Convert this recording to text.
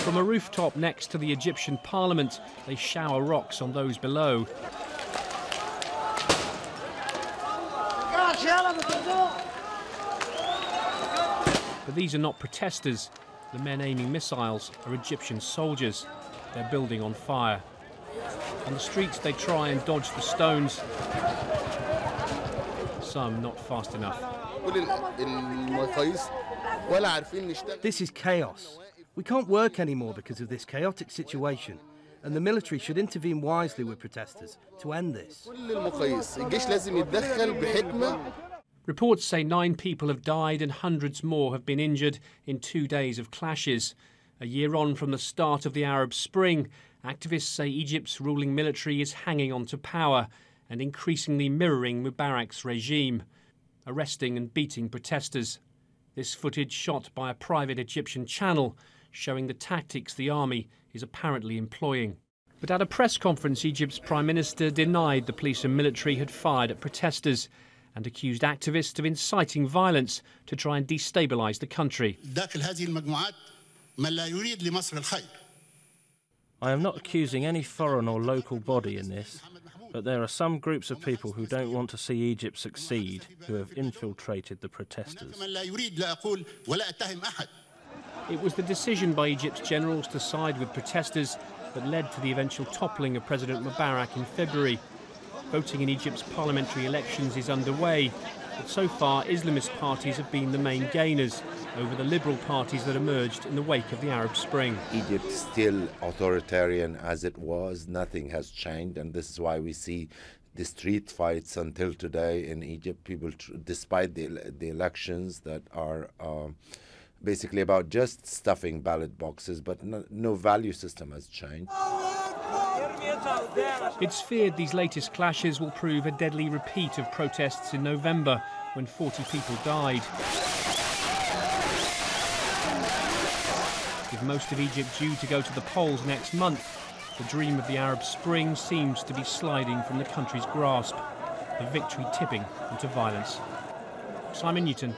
From a rooftop next to the Egyptian parliament, they shower rocks on those below. But these are not protesters. The men aiming missiles are Egyptian soldiers. They're building on fire. On the streets they try and dodge the stones. Some not fast enough. This is chaos. We can't work anymore because of this chaotic situation, and the military should intervene wisely with protesters to end this. Reports say 9 people have died and hundreds more have been injured in 2 days of clashes. A year on from the start of the Arab Spring, activists say Egypt's ruling military is hanging on to power and increasingly mirroring Mubarak's regime, arresting and beating protesters. This footage shot by a private Egyptian channel showing the tactics the army is apparently employing. But at a press conference, Egypt's Prime Minister denied the police and military had fired at protesters and accused activists of inciting violence to try and destabilise the country. I am not accusing any foreign or local body in this, but there are some groups of people who don't want to see Egypt succeed, who have infiltrated the protesters. It was the decision by Egypt's generals to side with protesters that led to the eventual toppling of President Mubarak in February. Voting in Egypt's parliamentary elections is underway, but so far Islamist parties have been the main gainers over the liberal parties that emerged in the wake of the Arab Spring. Egypt is still authoritarian as it was. Nothing has changed, and this is why we see the street fights until today in Egypt. People, despite the elections that are basically about just stuffing ballot boxes, but no value system has changed. It's feared these latest clashes will prove a deadly repeat of protests in November when 40 people died. With most of Egypt due to go to the polls next month, the dream of the Arab Spring seems to be sliding from the country's grasp, the victory tipping into violence. Simon Newton.